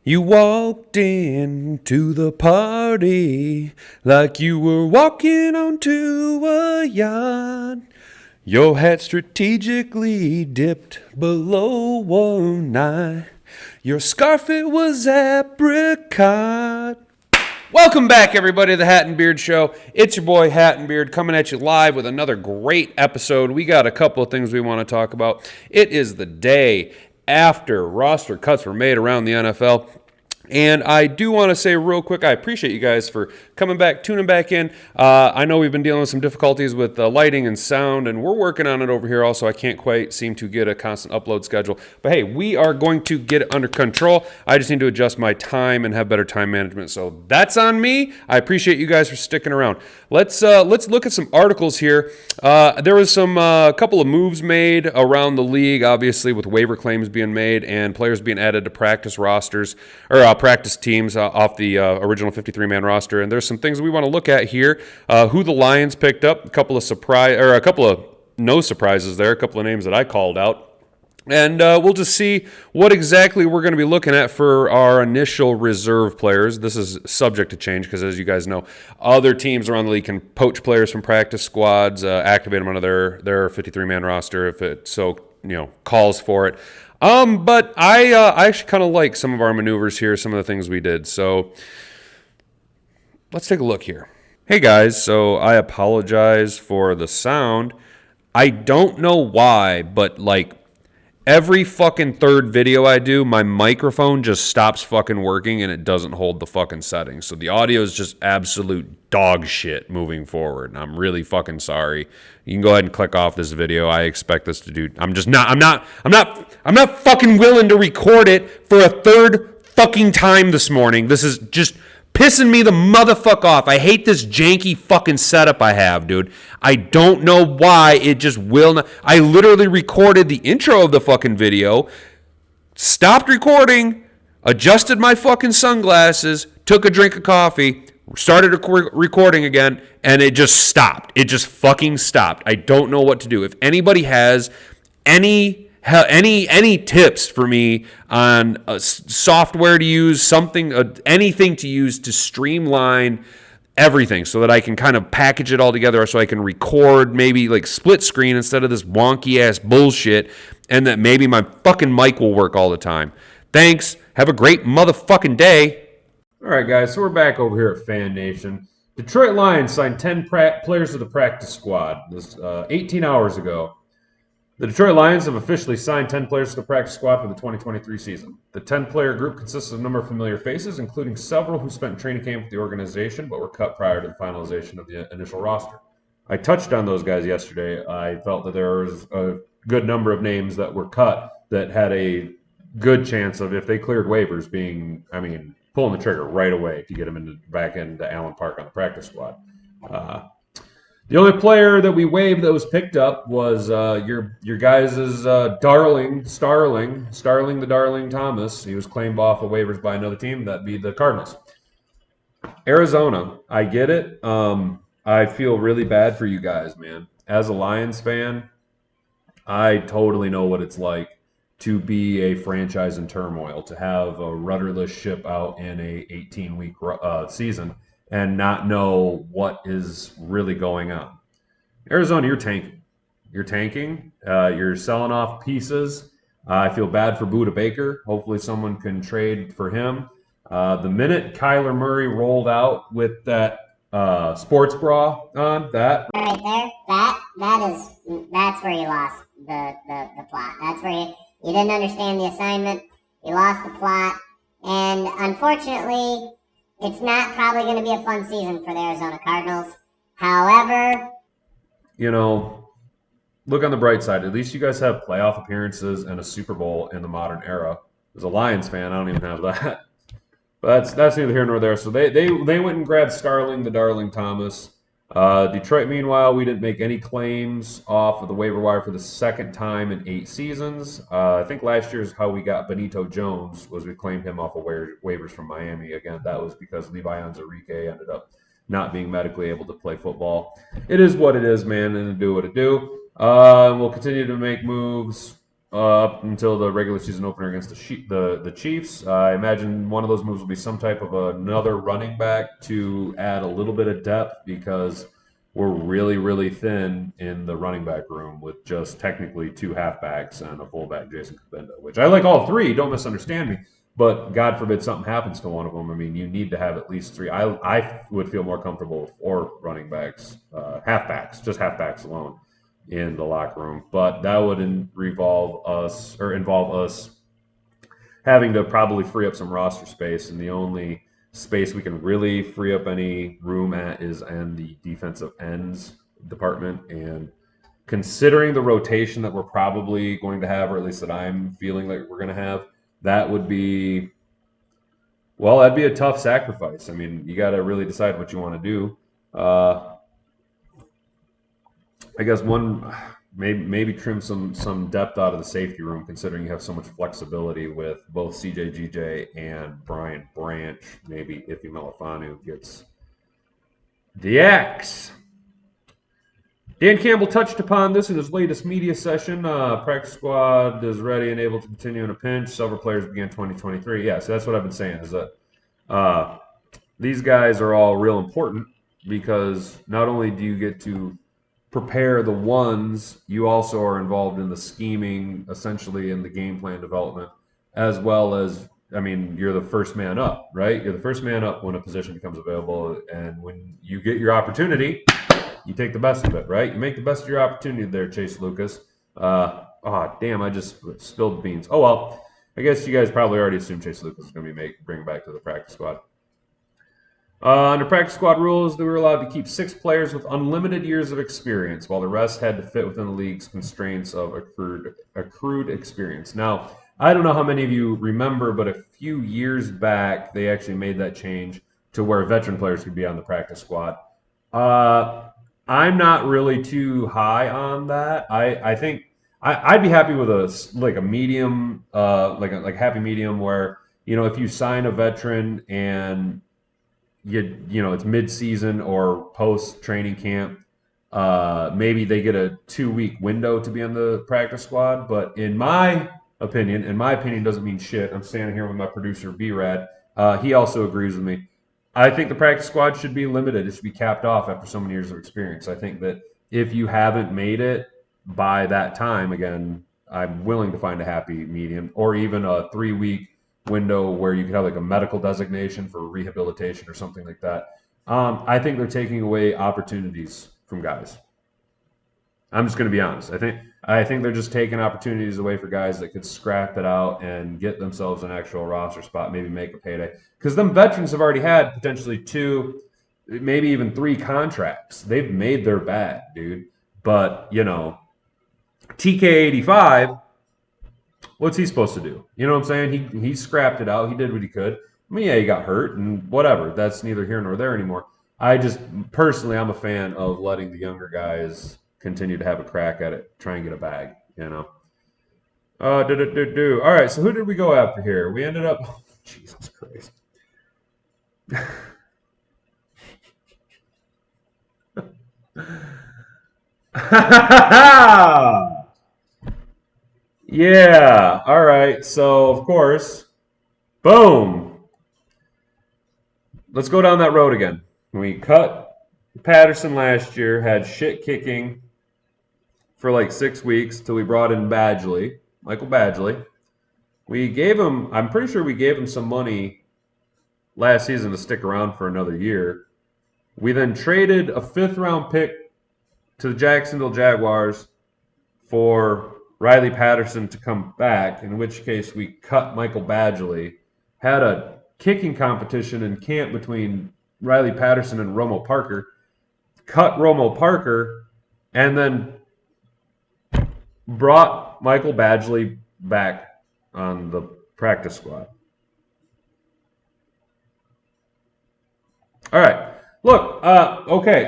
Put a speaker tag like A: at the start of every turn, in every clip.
A: You walked into the party like you were walking onto a yacht. Your hat strategically dipped below one eye. Your scarf, it was apricot. Welcome back, everybody, to the Hat and Beard Show. It's your boy, Hat and Beard, coming at you live with another great episode. We got a couple of things we want to talk about. It is the day after roster cuts were made around the NFL. And I do want to say real quick, I appreciate you guys for coming back, tuning back in. I know we've been dealing with some difficulties with lighting and sound, and we're working on it over here also. I can't quite seem to get a constant upload schedule. But hey, we are going to get it under control. I just need to adjust my time and have better time management. So that's on me. I appreciate you guys for sticking around. Let's look at some articles here. There was some couple of moves made around the league, obviously, with waiver claims being made and players being added to practice rosters, or practice teams off the original 53-man roster. And there's some things we want to look at here. Who the Lions picked up, a couple of no surprises there, a couple of names that I called out. And we'll just see what exactly we're going to be looking at for our initial reserve players. This is subject to change because, as you guys know, other teams around the league can poach players from practice squads, activate them onto their 53-man roster if it so calls for it. But I actually kind of like some of our maneuvers here, some of the things we did. So let's take a look here. Hey guys, so I apologize for the sound. I don't know why, but every fucking third video I do, my microphone just stops fucking working and it doesn't hold the fucking settings. So the audio is just absolute dog shit moving forward. And I'm really fucking sorry. You can go ahead and click off this video. I expect this to do. I'm not fucking willing to record it for a third fucking time this morning. This is just pissing me the motherfucker off. I hate this janky fucking setup I have, dude. I don't know why it just will not. I literally recorded the intro of the fucking video, stopped recording, adjusted my fucking sunglasses, took a drink of coffee, started recording again, and it just stopped. It just fucking stopped. I don't know what to do. If anybody has any tips for me on software to use, anything to use to streamline everything so that I can kind of package it all together so I can record maybe split screen instead of this wonky ass bullshit, and that maybe my fucking mic will work all the time. Thanks. Have a great motherfucking day. All right, guys, so we're back over here at Fan Nation. Detroit Lions signed 10 players to the practice squad. This 18 hours ago. The Detroit Lions have officially signed 10 players to the practice squad for the 2023 season. The 10-player group consists of a number of familiar faces, including several who spent training camp with the organization but were cut prior to the finalization of the initial roster. I touched on those guys yesterday. I felt that there was a good number of names that were cut that had a good chance of, if they cleared waivers, pulling the trigger right away to get them back into Allen Park on the practice squad. The only player that we waived that was picked up was your guys' Starling the Darling Thomas. He was claimed off of waivers by another team. That'd be the Cardinals. Arizona, I get it. I feel really bad for you guys, man. As a Lions fan, I totally know what it's like to be a franchise in turmoil, to have a rudderless ship out in a 18-week season and not know what is really going on. Arizona, you're tanking. You're tanking. You're selling off pieces. I feel bad for Budda Baker. Hopefully someone can trade for him. The minute Kyler Murray rolled out with that sports bra on, that
B: right there, that's where you lost the plot. That's where you didn't understand the assignment. You lost the plot. And unfortunately, it's not probably going to be a fun season for the Arizona Cardinals. However,
A: look on the bright side. At least you guys have playoff appearances and a Super Bowl in the modern era. As a Lions fan, I don't even have that. But that's neither here nor there. So they went and grabbed Starling the Darling Thomas. Detroit, meanwhile, we didn't make any claims off of the waiver wire for the second time in 8 seasons. I think last year's how we got Benito Jones was we claimed him off of waivers from Miami. Again, that was because Levi Onwuzurike ended up not being medically able to play football. It is what it is, man, and do what it do. We'll continue to make moves. up until the regular season opener against the Chiefs. I imagine one of those moves will be some type of another running back to add a little bit of depth because we're really, really thin in the running back room with just technically two halfbacks and a fullback, Jason Kabenda, which I like all three. Don't misunderstand me. But God forbid something happens to one of them. I mean, you need to have at least three. I would feel more comfortable with four running backs, halfbacks, just halfbacks alone in the locker room. But that would involve us having to probably free up some roster space, and the only space we can really free up any room at is in the defensive ends department. And considering the rotation that we're probably going to have, or at least that I'm feeling like we're going to have, that would be, well, that'd be a tough sacrifice. I mean, you got to really decide what you want to do. I guess maybe trim some depth out of the safety room, considering you have so much flexibility with both CJ GJ and Brian Branch. Maybe Iffy Melifanu gets the axe. Dan Campbell touched upon this in his latest media session. Practice squad is ready and able to continue in a pinch. Several players began 2023. Yeah, so that's what I've been saying is that these guys are all real important because not only do you get to prepare the ones, you also are involved in the scheming, essentially in the game plan development, as well as, I mean, you're the first man up, right? You're the first man up when a position becomes available, and when you get your opportunity, you take the best of it, right? You make the best of your opportunity there, Chase Lucas. Damn, I just spilled beans. Oh, well, I guess you guys probably already assumed Chase Lucas is going to be bring back to the practice squad. Under practice squad rules, they were allowed to keep 6 players with unlimited years of experience, while the rest had to fit within the league's constraints of accrued experience. Now, I don't know how many of you remember, but a few years back, they actually made that change to where veteran players could be on the practice squad. I'm not really too high on that. I think I'd be happy with a medium, like happy medium where, you know, if you sign a veteran and you know it's mid-season or post training camp, maybe they get a 2-week window to be on the practice squad. But in my opinion, doesn't mean shit. I'm standing here with my producer B-Rad. He also agrees with me. I think the practice squad should be limited. It should be capped off after so many years of experience. I think that if you haven't made it by that time, again, I'm willing to find a happy medium, or even a 3-week window where you could have like a medical designation for rehabilitation or something like that. I think they're taking away opportunities from guys. I'm just going to be honest. I think they're just taking opportunities away for guys that could scrap it out and get themselves an actual roster spot, maybe make a payday. Because them veterans have already had potentially 2, maybe even 3 contracts. They've made their bag, dude. But, you know, TK85, what's he supposed to do? You know what I'm saying? He scrapped it out. He did what he could. I mean, yeah, he got hurt and whatever. That's neither here nor there anymore. I'm a fan of letting the younger guys continue to have a crack at it, try and get a bag, you know. All right, so who did we go after here? We ended up, oh, Jesus Christ. Yeah, all right, so of course, boom. Let's go down that road again. We cut Patterson last year, had shit kicking for like 6 weeks till we brought in Michael Badgley. We gave him, I'm pretty sure we gave him some money last season to stick around for another year. We then traded a 5th-round pick to the Jacksonville Jaguars for Riley Patterson to come back, in which case we cut Michael Badgley, had a kicking competition in camp between Riley Patterson and Romo Parker, cut Romo Parker, and then brought Michael Badgley back on the practice squad. All right. Look, okay.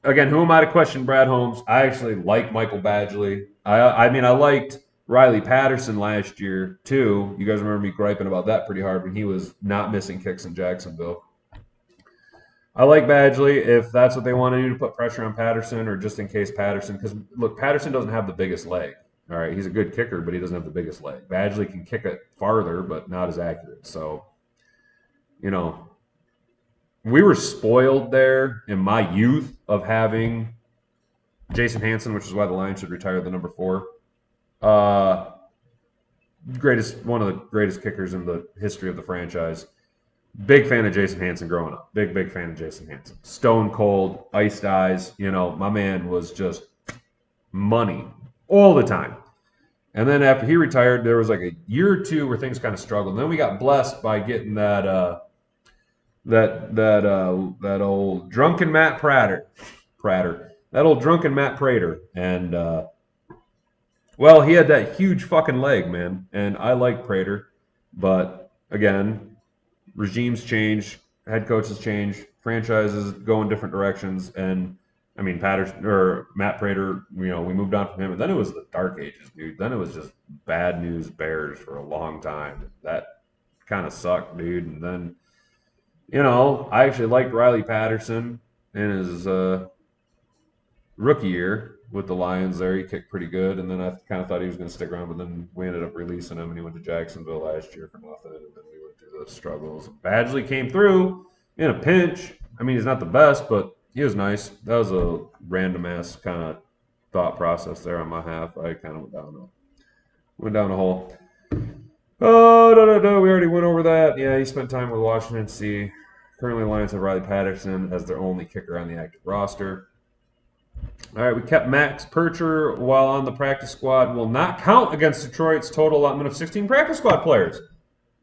A: Again, who am I to question Brad Holmes? I actually like Michael Badgley. I mean, I liked Riley Patterson last year, too. You guys remember me griping about that pretty hard when he was not missing kicks in Jacksonville. I like Badgley if that's what they want to do to put pressure on Patterson, or just in case Patterson, because look, Patterson doesn't have the biggest leg. All right, he's a good kicker, but he doesn't have the biggest leg. Badgley can kick it farther, but not as accurate. So, you know, we were spoiled there in my youth of having Jason Hanson, which is why the Lions should retire the number 4. One of the greatest kickers in the history of the franchise. Big fan of Jason Hanson growing up. Big fan of Jason Hanson. Stone cold, iced eyes. You know, my man was just money all the time. And then after he retired, there was like a year or two where things kind of struggled. And then we got blessed by getting that old drunken Matt Prater. That old drunken Matt Prater. And well, he had that huge fucking leg, man. And I like Prater, but again, regimes change, head coaches change, franchises go in different directions, and I mean Patterson or Matt Prater, we moved on from him, and then it was the dark ages, dude. Then it was just bad news Bears for a long time. That kind of sucked, dude. And then, I actually liked Riley Patterson in his rookie year with the Lions there. He kicked pretty good, and then I kind of thought he was going to stick around, but then we ended up releasing him, and he went to Jacksonville last year for nothing, and then we went through the struggles. Badgley came through in a pinch. I mean, he's not the best, but he was nice. That was a random-ass kind of thought process there on my half. I kind of went down a hole. Oh, no, we already went over that. Yeah, he spent time with Washington, D.C. Currently, Lions have Riley Patterson as their only kicker on the active roster. All right, we kept Max Percher while on the practice squad. Will not count against Detroit's total allotment of 16 practice squad players.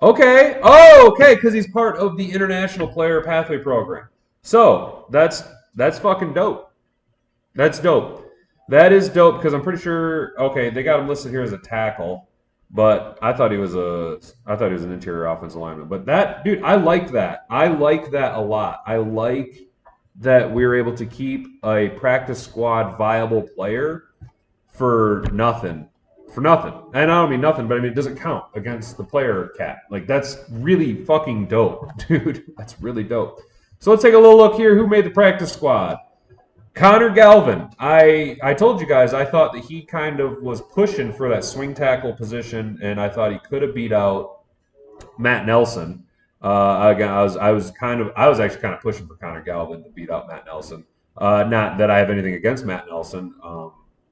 A: Okay. Oh, okay, because he's part of the International Player Pathway Program. So that's fucking dope. That's dope. That is dope because I'm pretty sure. Okay, they got him listed here as a tackle, but I thought he was an interior offensive lineman. But that dude, I like that. I like that a lot. I like that we were able to keep a practice squad viable player for nothing. And I don't mean nothing, but I mean it doesn't count against the player cap. Like, that's really fucking dope, dude. That's really dope. So let's take a little look here. Who made the practice squad? Connor Galvin. I told you guys I thought that he kind of was pushing for that swing tackle position, and I thought he could have beat out Matt Nelson. Again, I was actually kind of pushing for Connor Galvin to beat out Matt Nelson. Not that I have anything against Matt Nelson.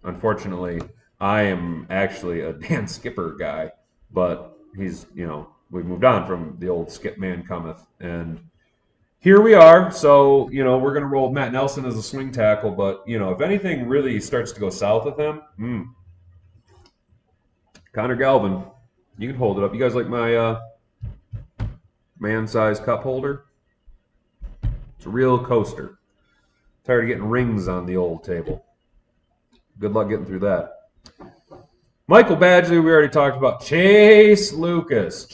A: Unfortunately, I am actually a Dan Skipper guy, but he's, we've moved on from the old Skip Man cometh, and here we are. So, we're going to roll Matt Nelson as a swing tackle, but, if anything really starts to go south with him, Connor Galvin, you can hold it up. You guys like my man-sized cup holder? It's a real coaster. Tired of getting rings on the old table. Good luck getting through that. Michael Badgley, we already talked about. Chase Lucas.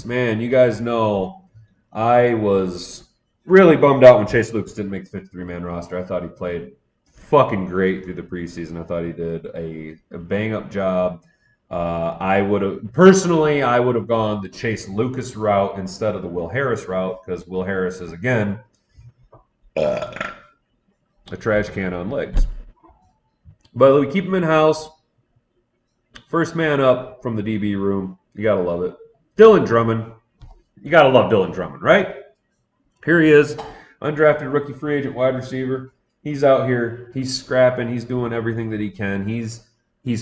A: Man, you guys know I was really bummed out when Chase Lucas didn't make the 53-man roster. I thought he played fucking great through the preseason. I thought he did a bang-up job. I would have gone the Chase Lucas route instead of the Will Harris route, because Will Harris is, again, a trash can on legs. But we keep him in-house. First man up from the DB room. You got to love it. Dylan Drummond. You got to love Dylan Drummond, right? Here he is, undrafted rookie free agent wide receiver. He's out here. He's scrapping. He's doing everything that he can. He's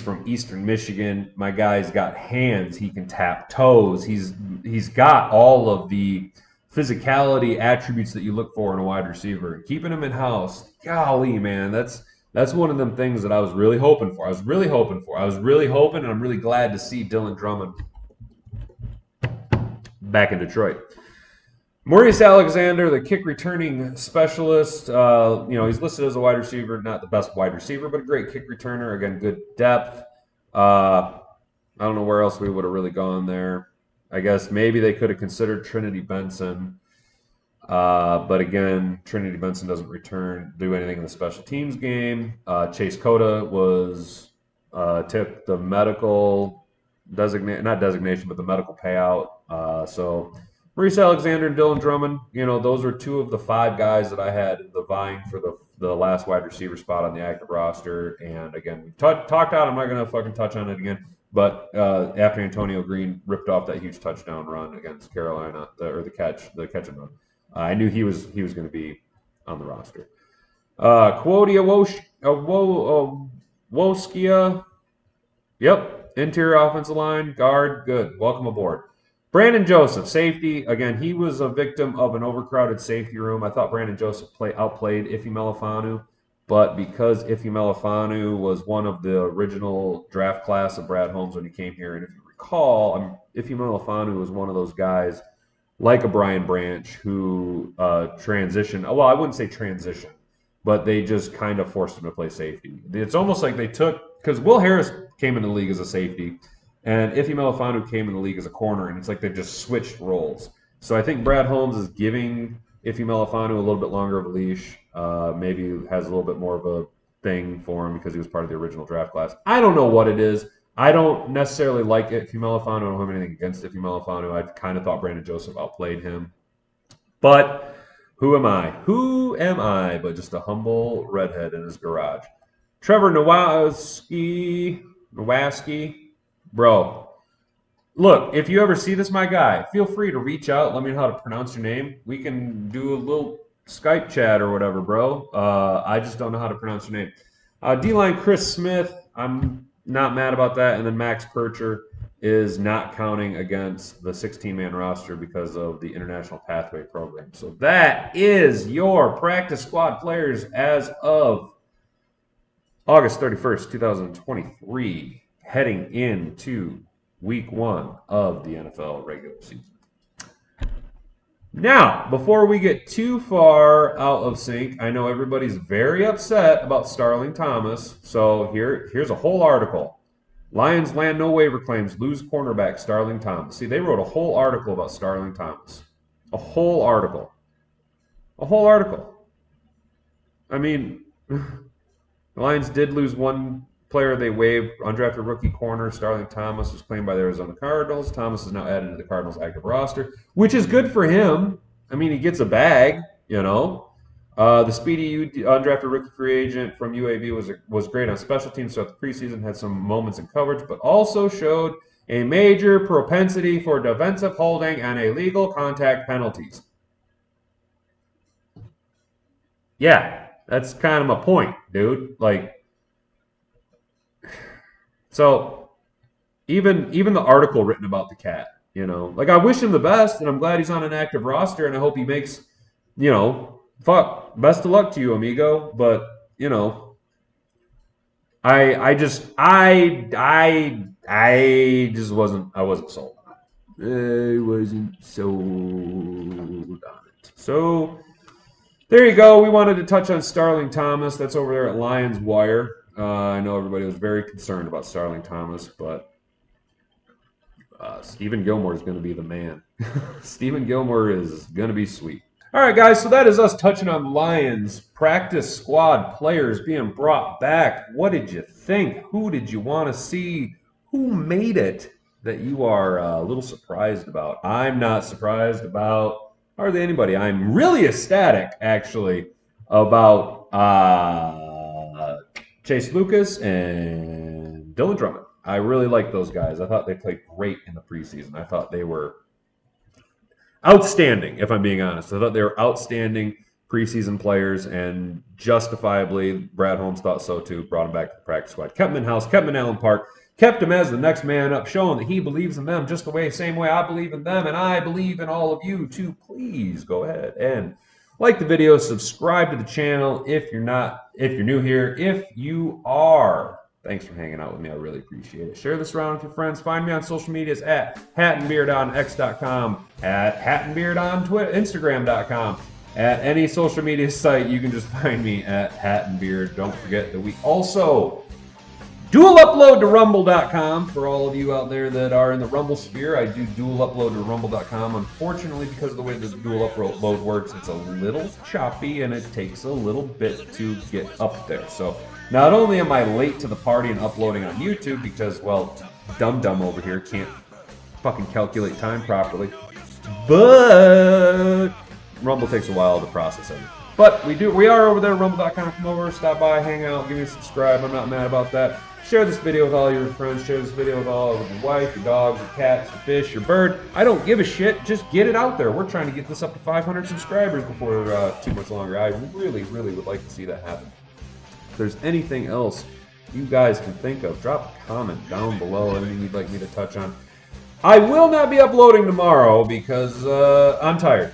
A: from Eastern Michigan. My guy's got hands. He can tap toes. He's got all of the physicality attributes that you look for in a wide receiver. And keeping him in-house, golly, man, that's one of them things that I was really hoping for. I was really hoping, and I'm really glad to see Dylan Drummond back in Detroit. Maurice Alexander, the kick returning specialist, he's listed as a wide receiver, not the best wide receiver, but a great kick returner. Again, good depth. I don't know where else we would have really gone there. I guess maybe they could have considered Trinity Benson. But again, Trinity Benson doesn't do anything in the special teams game. Chase Cota took the medical not designation, but the medical payout. So Maurice Alexander and Dylan Drummond, those were two of the 5 guys that I had the vying for the last wide receiver spot on the active roster. And again, we talked out. I'm not going to fucking touch on it again. But after Antonio Green ripped off that huge touchdown run against Carolina, the catch and run, I knew he was going to be on the roster. Quodia Woskia. Yep. Interior offensive line, guard, good. Welcome aboard. Brandon Joseph, safety. Again, he was a victim of an overcrowded safety room. I thought Brandon Joseph outplayed Ife Melifonwu, but because Ife Melifonwu was one of the original draft class of Brad Holmes when he came here, and if you recall, Ife Melifonwu was one of those guys like a Brian Branch who transitioned. Well, I wouldn't say transition, but they just kind of forced him to play safety. It's almost like they took, because Will Harris came in the league as a safety, and Ife Melifonwu came in the league as a corner, and it's like they just switched roles. So I think Brad Holmes is giving Ife Melifonwu a little bit longer of a leash. Maybe has a little bit more of a thing for him because he was part of the original draft class. I don't know what it is. I don't necessarily like Ife Melifonwu. I don't have anything against Ife Melifonwu. I kind of thought Brandon Joseph outplayed him. But who am I? Who am I but just a humble redhead in his garage? Trevor Nowaski. Bro, look, if you ever see this, my guy, feel free to reach out. Let me know how to pronounce your name. We can do a little Skype chat or whatever, bro. I just don't know how to pronounce your name. D-line Chris Smith, I'm not mad about that. And then Max Percher is not counting against the 16-man roster because of the International Pathway Program. So that is your practice squad players as of August 31st, 2023, heading into week 1 of the NFL regular season. Now, before we get too far out of sync, I know everybody's very upset about Starling Thomas, so here's a whole article. Lions land no waiver claims, lose cornerback Starling Thomas. See, they wrote a whole article about Starling Thomas. A whole article. I mean, the Lions did lose one player they waived, undrafted rookie corner Starling Thomas was claimed by the Arizona Cardinals. Thomas is now added to the Cardinals' active roster, which is good for him. I mean, he gets a bag, The speedy undrafted rookie free agent from UAB was great on special teams throughout the preseason, had some moments in coverage, but also showed a major propensity for defensive holding and illegal contact penalties. Yeah, that's kind of my point, dude. So even the article written about the cat, I wish him the best, and I'm glad he's on an active roster, and I hope he makes, best of luck to you, amigo. But I just wasn't sold on it. I wasn't sold on it. So there you go. We wanted to touch on Starling Thomas. That's over there at Lions Wire. I know everybody was very concerned about Starling Thomas, but Stephen Gilmore is going to be the man. Stephen Gilmore is going to be sweet. All right, guys, so that is us touching on Lions practice squad players being brought back. What did you think? Who did you want to see? Who made it that you are a little surprised about? I'm not surprised about hardly anybody. I'm really ecstatic, actually, about Chase Lucas and Dylan Drummond. I really like those guys. I thought they played great in the preseason. I thought they were outstanding, if I'm being honest. I thought they were outstanding preseason players, and justifiably, Brad Holmes thought so too. Brought them back to the practice squad. Kept them in-house, kept them in Allen Park, kept them as the next man up, showing that he believes in them just the same way I believe in them, and I believe in all of you too. Please go ahead and like the video, subscribe to the channel if you're new here. If you are, thanks for hanging out with me. I really appreciate it. Share this around with your friends. Find me on social medias at hatandbeard on x.com, at hatandbeard on Twitter, Instagram.com. At any social media site, you can just find me at hatandbeard. Don't forget that we also dual upload to rumble.com. For all of you out there that are in the Rumble sphere, I do dual upload to rumble.com. Unfortunately, because of the way the dual upload works, it's a little choppy and it takes a little bit to get up there. So not only am I late to the party and uploading on YouTube because, well, dum-dum over here can't fucking calculate time properly, But Rumble takes a while to process everything. But we are over there, rumble.com. Come over, stop by, hang out, give me a subscribe. I'm not mad about that. Share this video with all your friends. Share this video with your wife, your dogs, your cats, your fish, your bird. I don't give a shit. Just get it out there. We're trying to get this up to 500 subscribers before too much longer. I really, really would like to see that happen. If there's anything else you guys can think of, drop a comment down below. Anything you'd like me to touch on. I will not be uploading tomorrow because I'm tired.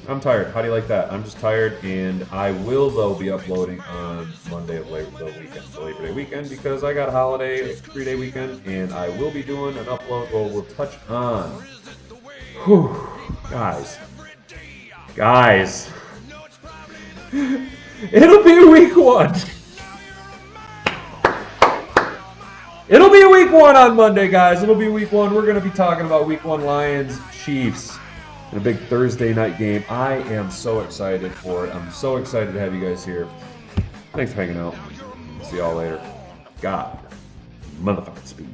A: I'm tired. How do you like that? I'm just tired, and I will, though, be uploading on Monday of Labor Day weekend, because I got a holiday, 3-day weekend, and I will be doing an upload where we'll touch on. Whew. Guys. It'll be week 1. It'll be week 1 on Monday, guys. It'll be week 1. We're going to be talking about week 1 Lions, Chiefs. And a big Thursday night game. I am so excited for it. I'm so excited to have you guys here. Thanks for hanging out. See y'all later. God, motherfucking speed.